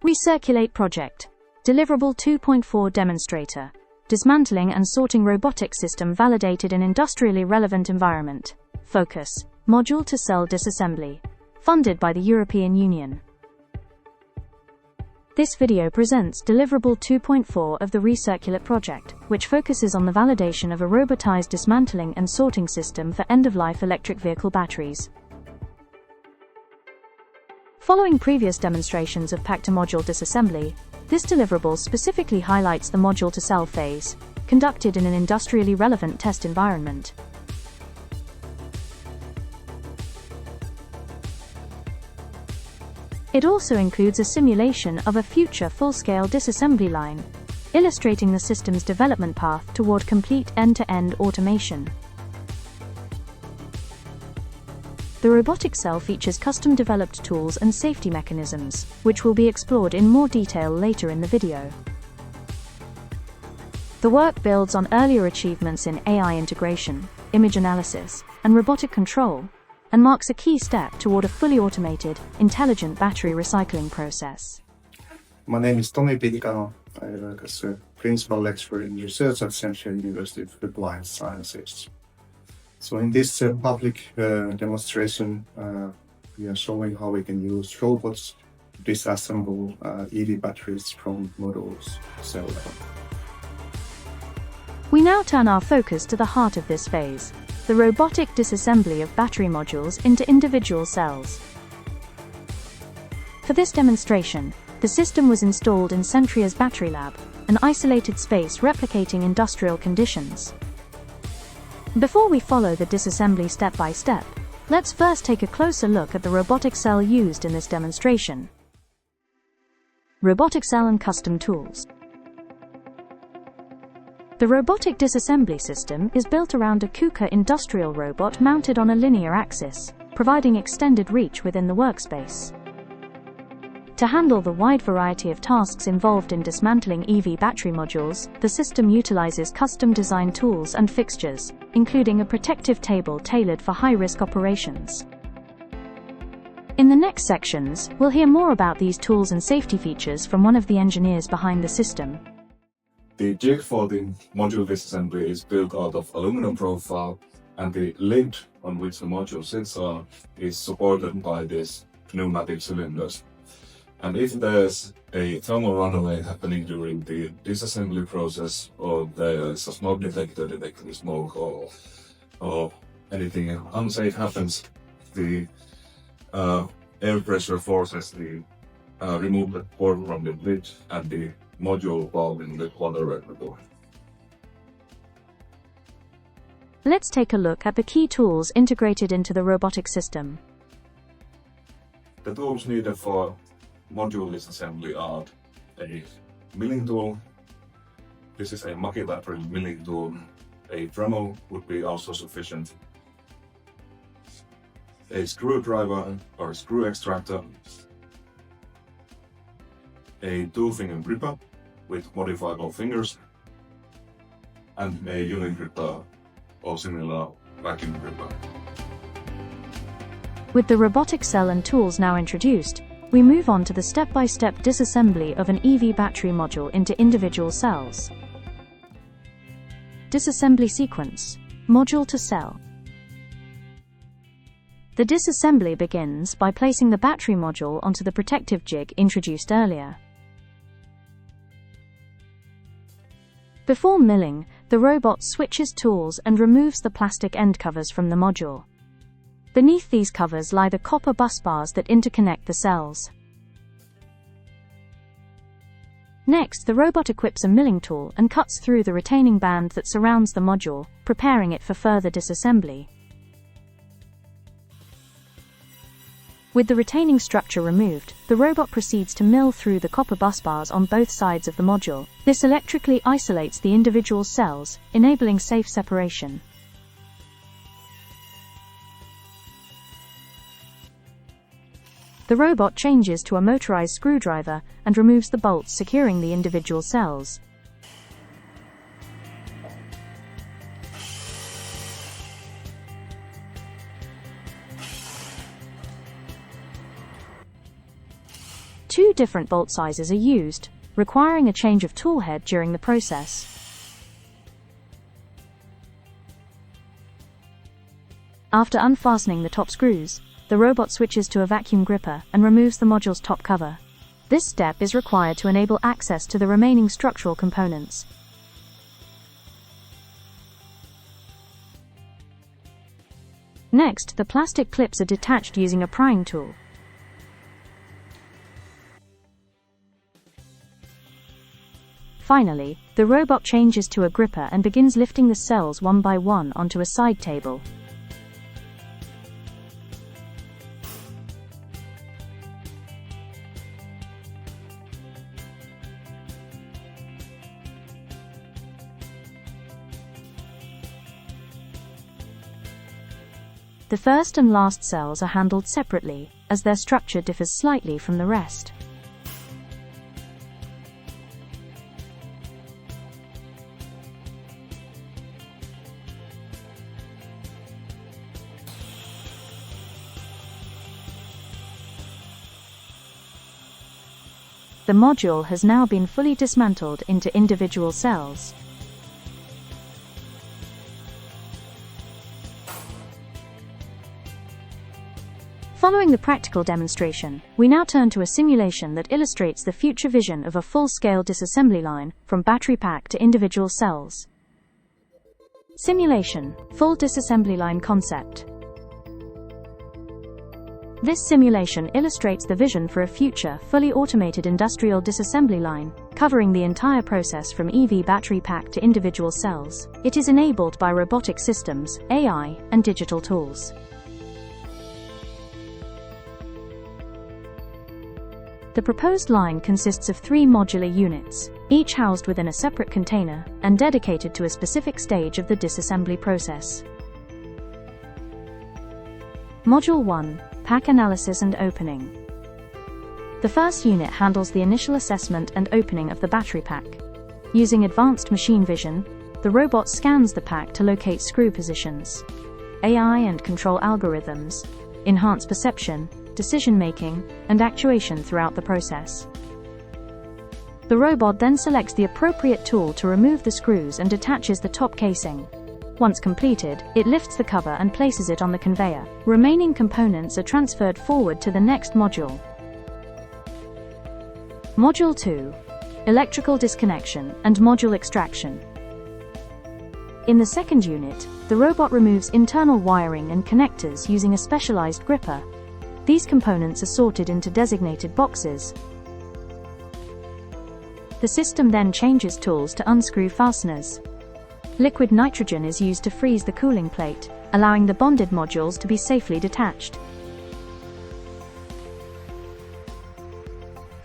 RECIRCULATE project. Deliverable 2.4 demonstrator. Dismantling and sorting robotic system validated in industrially relevant environment. Focus. Module to cell disassembly. Funded by the European Union. This video presents Deliverable 2.4 of the RECIRCULATE project, which focuses on the validation of a robotized dismantling and sorting system for end-of-life electric vehicle batteries. Following previous demonstrations of pack-to-module disassembly, this deliverable specifically highlights the module-to-cell phase, conducted in an industrially relevant test environment. It also includes a simulation of a future full-scale disassembly line, illustrating the system's development path toward complete end-to-end automation. The robotic cell features custom-developed tools and safety mechanisms, which will be explored in more detail later in the video. The work builds on earlier achievements in AI integration, image analysis, and robotic control, and marks a key step toward a fully automated, intelligent battery recycling process. My name is Tomi Pitkano. I work as a principal lecturer in research at Central University of Applied Sciences. So in this public demonstration, we are showing how we can use robots to disassemble EV batteries from modules to cell level. We now turn our focus to the heart of this phase, the robotic disassembly of battery modules into individual cells. For this demonstration, the system was installed in Centria's battery lab, an isolated space replicating industrial conditions. Before we follow the disassembly step by step, let's first take a closer look at the robotic cell used in this demonstration. Robotic cell and custom tools. The robotic disassembly system is built around a KUKA industrial robot mounted on a linear axis, providing extended reach within the workspace. To handle the wide variety of tasks involved in dismantling EV battery modules, the system utilizes custom-designed tools and fixtures, including a protective table tailored for high-risk operations. In the next sections, we'll hear more about these tools and safety features from one of the engineers behind the system. The jig for the module disassembly is built out of aluminum profile, and the lid on which the module sits on is supported by these pneumatic cylinders. And if there's a thermal runaway happening during the disassembly process, or there is a smoke detector detecting smoke, or anything unsafe happens, the air pressure forces the remove the cord from the lid and the module valve in the quadrilateral. Let's take a look at the key tools integrated into the robotic system. The tools needed for module disassembly are a milling tool. This is a multilateral milling tool. A Dremel would be also sufficient. A screwdriver or screw extractor. A two-finger gripper with modifiable fingers, and a unit gripper or similar vacuum gripper. With the robotic cell and tools now introduced, we move on to the step-by-step disassembly of an EV battery module into individual cells. Disassembly sequence. Module to cell. The disassembly begins by placing the battery module onto the protective jig introduced earlier. Before milling, the robot switches tools and removes the plastic end covers from the module. Beneath these covers lie the copper bus bars that interconnect the cells. Next, the robot equips a milling tool and cuts through the retaining band that surrounds the module, preparing it for further disassembly. With the retaining structure removed, the robot proceeds to mill through the copper bus bars on both sides of the module. This electrically isolates the individual cells, enabling safe separation. The robot changes to a motorized screwdriver and removes the bolts securing the individual cells. 2 different bolt sizes are used, requiring a change of tool head during the process. After unfastening the top screws, the robot switches to a vacuum gripper and removes the module's top cover. This step is required to enable access to the remaining structural components. Next, the plastic clips are detached using a prying tool. Finally, the robot changes to a gripper and begins lifting the cells one by one onto a side table. The first and last cells are handled separately, as their structure differs slightly from the rest. The module has now been fully dismantled into individual cells. Following the practical demonstration, we now turn to a simulation that illustrates the future vision of a full-scale disassembly line from battery pack to individual cells. Simulation: Full disassembly line concept. This simulation illustrates the vision for a future, fully automated industrial disassembly line, covering the entire process from EV battery pack to individual cells. It is enabled by robotic systems, AI, and digital tools. The proposed line consists of 3 modular units, each housed within a separate container and dedicated to a specific stage of the disassembly process. Module 1: Pack Analysis and Opening. The first unit handles the initial assessment and opening of the battery pack. Using advanced machine vision, the robot scans the pack to locate screw positions. AI and control algorithms enhance perception, decision-making, and actuation throughout the process. The robot then selects the appropriate tool to remove the screws and detaches the top casing. Once completed, it lifts the cover and places it on the conveyor. Remaining components are transferred forward to the next module. Module 2: Electrical disconnection and module extraction. In the second unit, the robot removes internal wiring and connectors using a specialized gripper. These components are sorted into designated boxes. The system then changes tools to unscrew fasteners. Liquid nitrogen is used to freeze the cooling plate, allowing the bonded modules to be safely detached.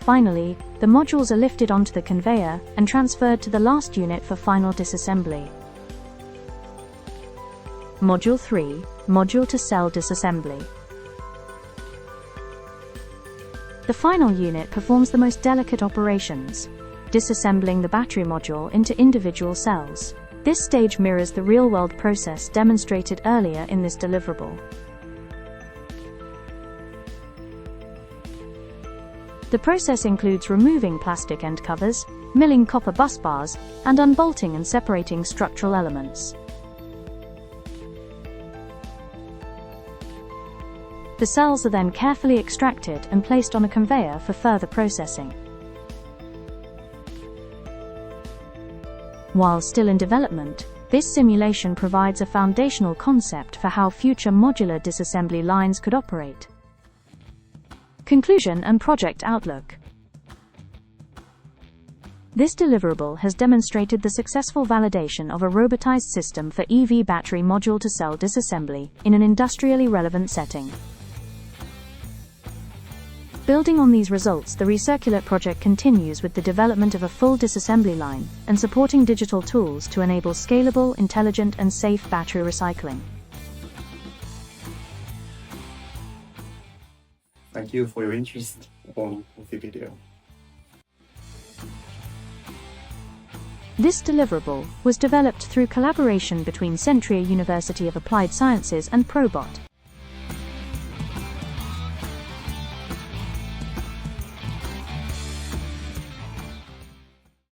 Finally, the modules are lifted onto the conveyor and transferred to the last unit for final disassembly. Module 3: Module to Cell Disassembly. The final unit performs the most delicate operations, disassembling the battery module into individual cells. This stage mirrors the real-world process demonstrated earlier in this deliverable. The process includes removing plastic end covers, milling copper bus bars, and unbolting and separating structural elements. The cells are then carefully extracted and placed on a conveyor for further processing. While still in development, this simulation provides a foundational concept for how future modular disassembly lines could operate. Conclusion and project outlook. This deliverable has demonstrated the successful validation of a robotized system for EV battery module-to-cell disassembly in an industrially relevant setting. Building on these results, the RECIRCULATE project continues with the development of a full disassembly line and supporting digital tools to enable scalable, intelligent, and safe battery recycling. Thank you for your interest on the video. This deliverable was developed through collaboration between Centria University of Applied Sciences and Probot.